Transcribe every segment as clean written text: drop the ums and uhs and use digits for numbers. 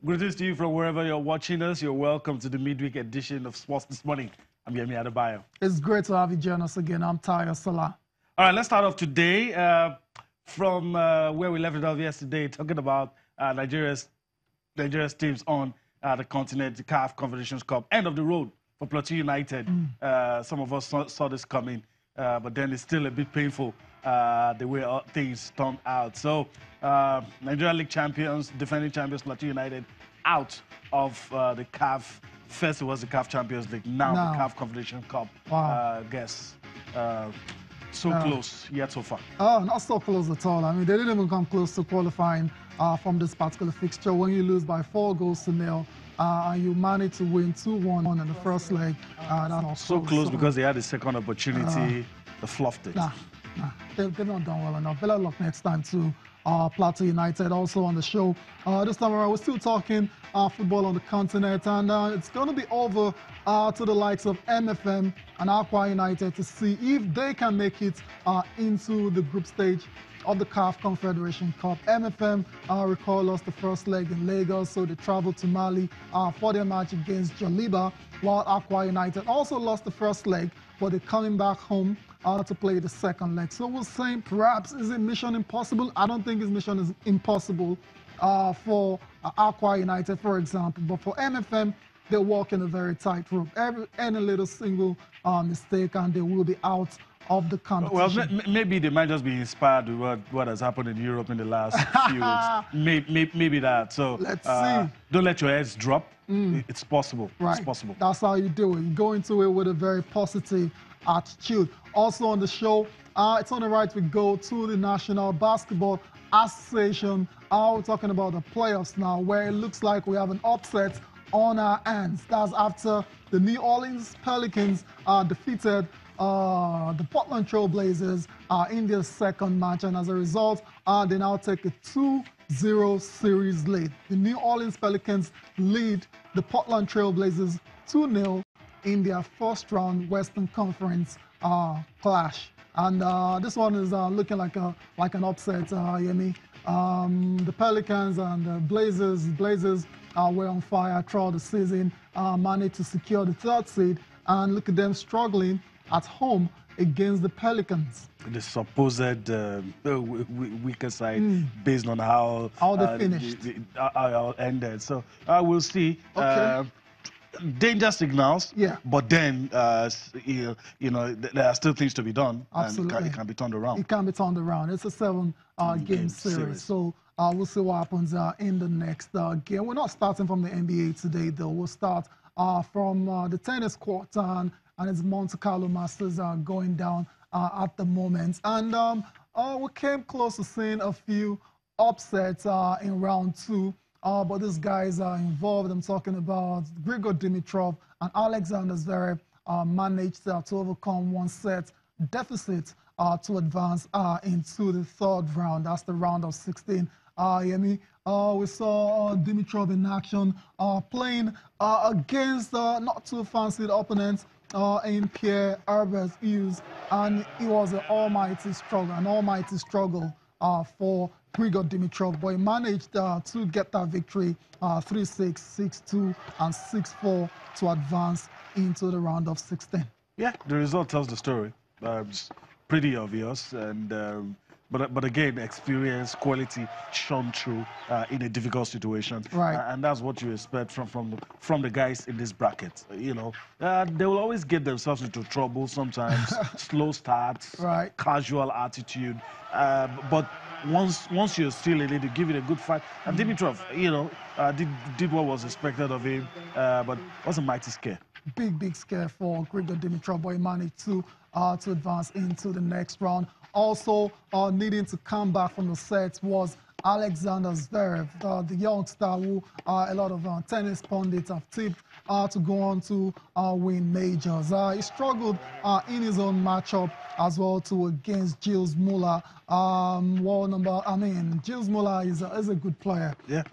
Greetings to you from wherever you're watching us. You're welcome to the midweek edition of Sports This Morning. I'm Yemi Adebayo. It's great to have you join us again. I'm Taya Salah. All right, let's start off today from where we left it off yesterday, talking about Nigeria's teams on the continent, the CAF Confederations Cup, end of the road for Plateau United. Some of us saw this coming, but then it's still a bit painful the way things turned out. So, Nigeria League champions, defending champions, Plateau United, out of the CAF. First it was the CAF Champions League, now the CAF Confederation Cup. Wow. So close yet so far. Oh, not so close at all. I mean, they didn't even come close to qualifying from this particular fixture. When you lose by 4-0 and you manage to win 2-1 in the first leg, that's not so close because they had a second opportunity. They fluffed it. Nah, they've not done well enough. Better luck next time to Plateau United. Also on the show this time around, we're still talking football on the continent, and it's going to be over to the likes of MFM and Aqua United to see if they can make it into the group stage of the CAF Confederation Cup. MFM, recall, lost the first leg in Lagos, so they traveled to Mali for their match against Joliba, while Aqua United also lost the first leg, but they're coming back home to play the second leg. So we're saying, perhaps, is it mission impossible? I don't think it's mission is impossible for Aqua United, for example, but for MFM, they walk in a very tight rope. Any little single mistake and they will be out of the competition. Well, maybe they might just be inspired with what has happened in Europe in the last few weeks. Maybe that. So let's see. Don't let your heads drop. It's possible. Right. It's possible. That's how you do it. You go into it with a very positive attitude. Also on the show, it's on the right, we go to the National Basketball Association. We're talking about the playoffs now, where it looks like we have an upset on our hands. That's after the New Orleans Pelicans defeated the Portland Trail Blazers in their second match, and as a result, they now take a 2-0 series lead. The New Orleans Pelicans lead the Portland Trail Blazers 2-0 in their first round Western Conference clash. And this one is looking like an upset, Yemi. The Pelicans and the Blazers were on fire throughout the season, managed to secure the third seed, and look at them struggling at home against the Pelicans. The supposed weaker side, based on how they finished. How ended. So we'll see. Okay. Danger signals, yeah. But then, there are still things to be done. Absolutely. And it can be turned around. It can be turned around. It's a 7-game series. So we'll see what happens in the next game. We're not starting from the NBA today, though. We'll start from the tennis court, and it's Monte Carlo Masters going down at the moment. And we came close to seeing a few upsets in round 2. But these guys are involved. I'm talking about Grigor Dimitrov and Alexander Zverev managed to overcome one set deficit to advance into the third round. That's the round of 16. Yemi, we saw Dimitrov in action playing against not too fancied opponents in Pierre Herbert Hughes, and it was an almighty struggle for Grigor Dimitrov, but he managed to get that victory 3-6, 6-2, and 6-4 to advance into the round of 16. Yeah, the result tells the story. It's pretty obvious, and but again, experience, quality shone through in a difficult situation. Right. And that's what you expect from the guys in this bracket. You know, they will always get themselves into trouble sometimes. Slow starts, right. Casual attitude, but once you're still in it, they give it a good fight. And Dimitrov, did what was expected of him, but it was a mighty scare. Big scare for Grigor Dimitrov, but he managed to advance into the next round. Also needing to come back from the sets was Alexander Zverev, the youngster who a lot of tennis pundits have tipped to go on to win majors. He struggled in his own matchup as well too against Gilles Muller. Gilles Muller is a good player. Yeah.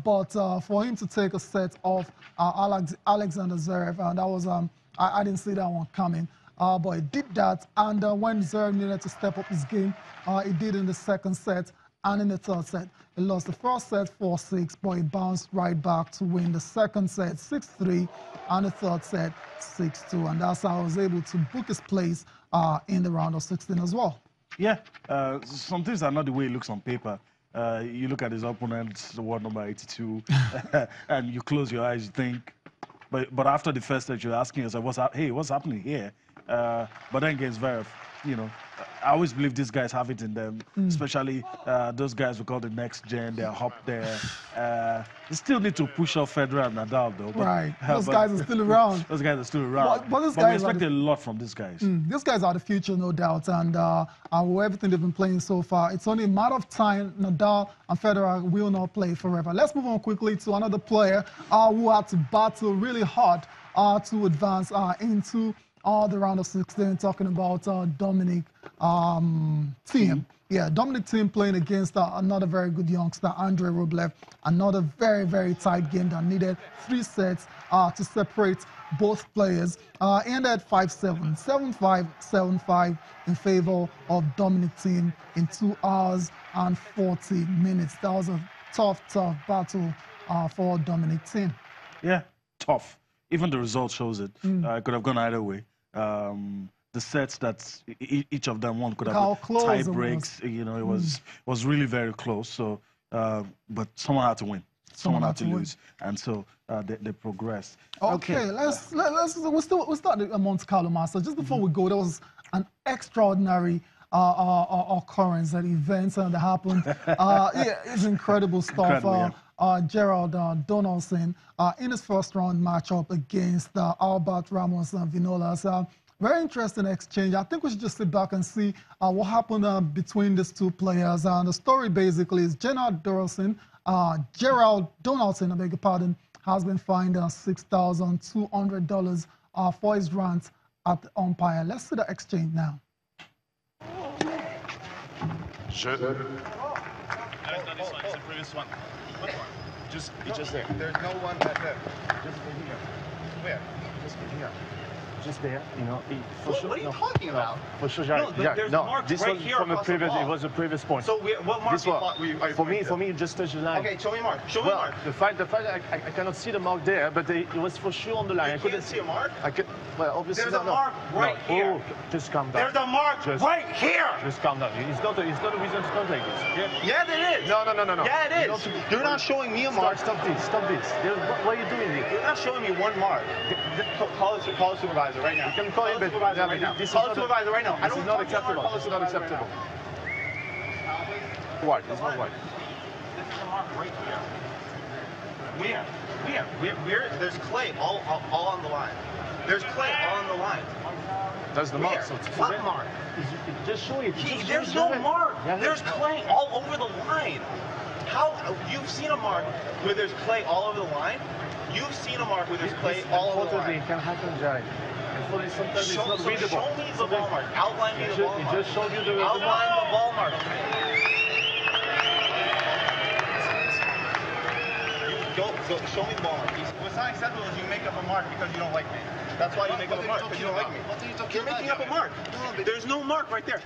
But for him to take a set off Alexander Zverev, that was I didn't see that one coming. But he did that, and when Zverev needed to step up his game, he did in the second set. And in the third set, he lost the first set 4-6, but he bounced right back to win the second set 6-3 and the third set 6-2. And that's how he was able to book his place in the round of 16 as well. Yeah, some things are not the way it looks on paper. You look at his opponent, world number 82, and you close your eyes, you think. But after the first set, you're asking yourself, what's happening here? But then again, it's very, I always believe these guys have it in them, especially those guys we call the next gen. They're up there. They still need to push off Federer and Nadal, though. But, right. Those guys are still around. Those guys are still around. But we expect a lot from these guys. These guys are the future, no doubt. And with everything they've been playing so far, it's only a matter of time Nadal and Federer will not play forever. Let's move on quickly to another player who had to battle really hard to advance into the round of 16, talking about Dominic Thiem. Yeah, Dominic Thiem playing against another very good youngster, Andrei Rublev. Another very, very tight game that needed 3 sets to separate both players. Ended 5-7, 7-5, 7-5 in favor of Dominic Thiem in 2 hours and 40 minutes. That was a tough battle for Dominic Thiem. Yeah, tough. Even the result shows it. It could have gone either way. The sets that each of them won could have been tie breaks. It was really very close. So, but someone had to win. Someone had to lose, and so they progressed. Okay, we'll start the Monte Carlo Masters. Just before we go, there was an extraordinary occurrence, that event that happened. Yeah, it's incredible stuff. Gerald Donaldson in his first round matchup against Albert Ramos and Vinolas. Very interesting exchange. I think we should just sit back and see what happened between these two players. And the story basically is Gerald Donaldson, I beg your pardon, has been fined $6,200 for his rant at the umpire. Let's see the exchange now. It's the previous one. Which one? Just there. There's no one that there. Just here. Where? Just here. Just there, for sure. What are you talking about? For sure, there's marks this right was here from a previous. It was a previous point. So what mark? For me, just touch the line. Okay, show me mark. Show me mark. The fact I cannot see the mark there, but it was for sure on the line. I couldn't see a mark. Well, obviously there's a mark right here. Oh, just calm down. There's a mark right here. Just calm down. It's not a reason to talk like this. Yeah, it is. No. Yeah, it is. You're not showing me a mark. Stop this. What are you doing here? You're not showing me one mark. Call a supervisor right now. You can call him, but right now. Call a supervisor right now. This is not acceptable. This is not acceptable. What? It's not white. This is a mark right here. Where? There's clay all on the line. There's clay all on the line. That's the mark. What mark? Just show it. There's no mark. There's clay all over the line. How? You've seen a mark where there's clay all over the line? You've seen a mark where there's clay all over the line. It can happen, Jai. Sometimes it's not readable. Show me the ball mark. Outline me the ball mark. It just showed you the outline the ball mark. Show me the ball mark. What's not acceptable is you make up a mark because you don't like me. That's why you make up a mark, because you don't like me. You're making up a mark. There's no mark right there.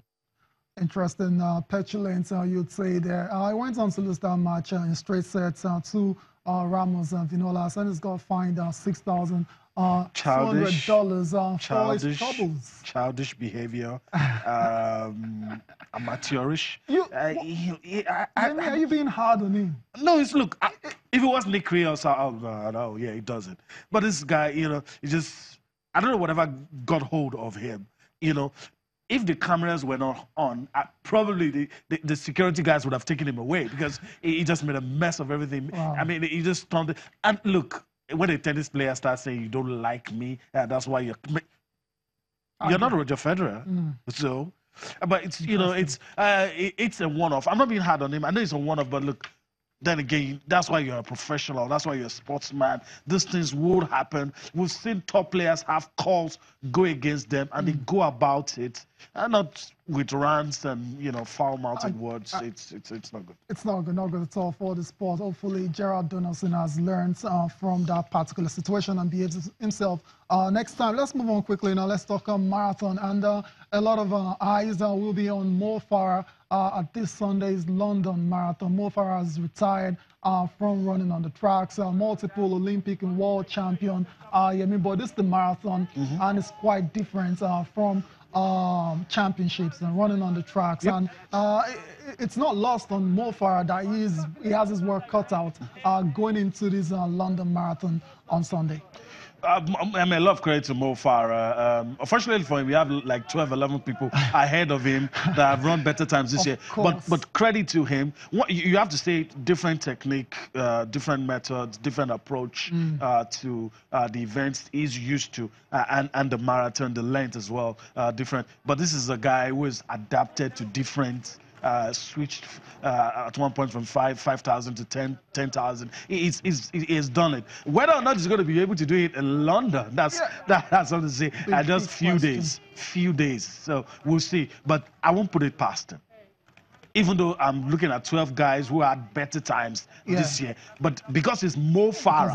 Interesting petulance, you'd say there. I went on to lose that match in straight sets to Ramos and Vinolas, and he's got fined $6,200 for his troubles. Childish behavior, amateurish. Are you being hard on him? No, look, if it was Nick Rios, no, yeah, he does it. But this guy, he just, I don't know whatever got hold of him, If the cameras were not on, probably the security guys would have taken him away because he just made a mess of everything. Wow. I mean, he just turned it. And look, when a tennis player starts saying, you don't like me, that's why you're not Roger Federer. So, but it's, it's a one-off. I'm not being hard on him. I know it's a one-off, but look, then again, that's why you're a professional. That's why you're a sportsman. These things would happen. We've seen top players have calls go against them, and they go about it, and not with rants and foul-mouthed words. It's not good. It's not good at all for the sport. Hopefully, Gerald Donaldson has learned from that particular situation and behaves himself next time. Let's move on quickly now. Let's talk marathon, and a lot of eyes will be on Farah at this Sunday's London Marathon. Mo Farah has retired from running on the tracks, multiple Olympic and world champion. But this is the marathon, and it's quite different from championships and running on the tracks. And it's not lost on Mo Farah that he has his work cut out going into this London Marathon on Sunday. I mean, a lot of credit to Mo Farah. Unfortunately for him, we have like 12, 11 people ahead of him that have run better times this year. But credit to him. You have to say different technique, different methods, different approach to the events he's used to, and the marathon, the length as well, different. But this is a guy who is adapted to different. Switched at one point from 5,000 to 10,000. He has done it. Whether or not he's going to be able to do it in London, that's something to say. Just few days. So we'll see. But I won't put it past him. Even though I'm looking at 12 guys who had better times this year. But because it's Mo Farah,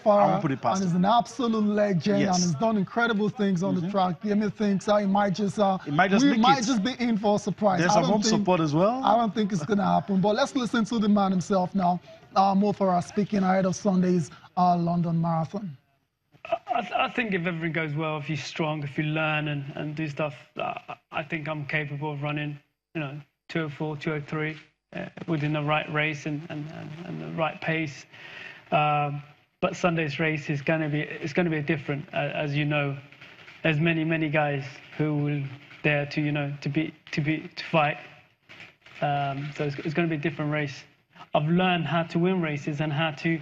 I won't put it past him. And he's an absolute legend and he's done incredible things on the track. Yemi thinks he might just be in for a surprise. There's some home support as well. I don't think it's going to happen. But let's listen to the man himself now. Mo Farah speaking ahead of Sunday's London Marathon. I think if everything goes well, if you're strong, if you learn and do stuff, I think I'm capable of running, 204, 203 within the right race and the right pace. But Sunday's race is going to be different, as you know. There's many guys who will dare to fight. So it's going to be a different race. I've learned how to win races and how to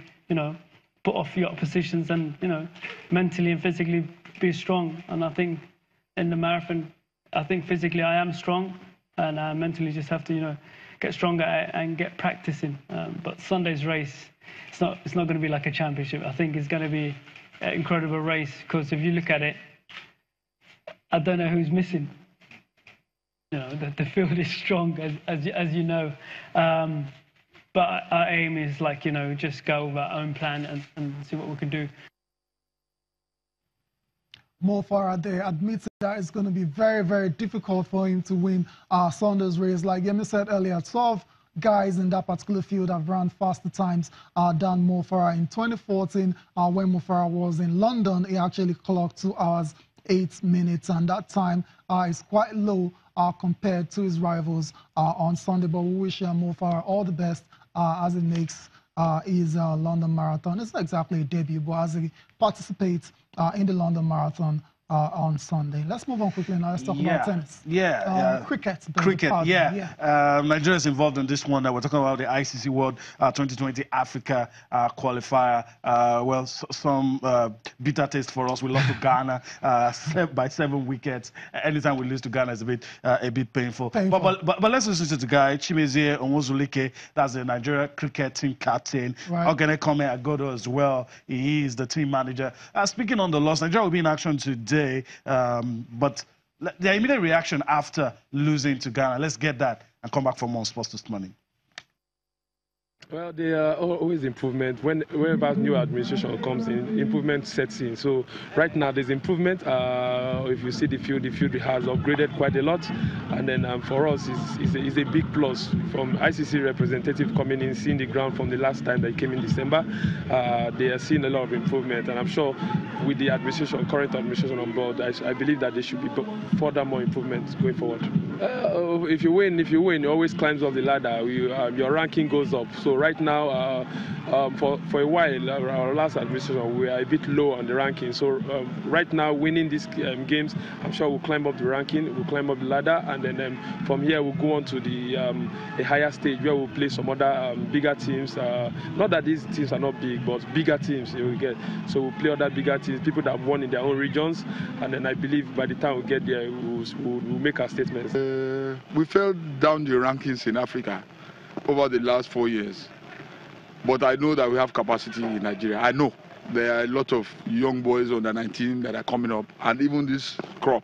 put off your oppositions and mentally and physically be strong. And I think in the marathon, I think physically I am strong. And I mentally just have to, get stronger and get practicing. But Sunday's race, it's not going to be like a championship. I think it's going to be an incredible race because if you look at it, I don't know who's missing. The field is strong, as you know. But our aim is just go with our own plan and see what we can do. Mo Farah there admits that it's going to be very, very difficult for him to win Sunday's race. Like Yemi said earlier, 12 guys in that particular field have run faster times than Mo Farah. In 2014, when Mo Farah was in London, he actually clocked 2 hours, 8 minutes, and that time is quite low compared to his rivals on Sunday. But we wish Mo Farah all the best as he makes his London Marathon. It's not exactly a debut, but as he participates in the London Marathon on Sunday. Let's move on quickly now. Let's talk about tennis. Cricket. Nigeria is involved in this one. We're talking about the ICC World 2020 Africa qualifier. Well, some bitter taste for us. We lost to Ghana by 7 wickets. Anytime we lose to Ghana is a bit painful. But let's listen to the guy, Chimezie Onwuzulike. That's the Nigeria cricket team captain. Ogene Kome Agodo as well. He is the team manager. Speaking on the loss, Nigeria will be in action today. But the immediate reaction after losing to Ghana, let's get that and come back for more sports this morning. Well, there are always improvement. Whenever new administration comes in, improvement sets in. So right now there's improvement. If you see the field has upgraded quite a lot. And then for us, it's a big plus from ICC representative coming in, seeing the ground from the last time they came in December. They are seeing a lot of improvement. And I'm sure with the current administration on board, I believe that there should be further more improvements going forward. If you win, it always climbs up the ladder. Your ranking goes up. So right now, for a while, our last administration, we are a bit low on the ranking. So right now, winning these games, I'm sure we'll climb up the ranking, we'll climb up the ladder, and then from here we'll go on to the higher stage where we'll play some other bigger teams. Not that these teams are not big, but bigger teams we get. So we'll play other bigger teams, people that have won in their own regions, and then I believe by the time we get there, we'll make our statements. We fell down the rankings in Africa over the last 4 years. But I know that we have capacity in Nigeria. I know there are a lot of young boys under 19 that are coming up, and even this crop.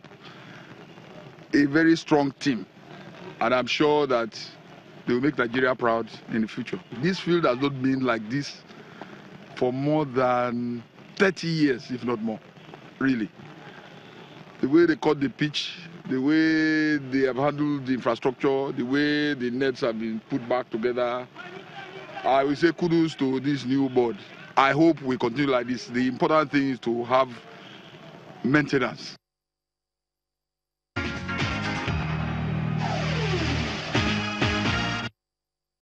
A very strong team. And I'm sure that they will make Nigeria proud in the future. This field has not been like this for more than 30 years, if not more, really. the way they cut the pitch, the way they have handled the infrastructure, the way the nets have been put back together. I will say kudos to this new board. I hope we continue like this. The important thing is to have maintenance.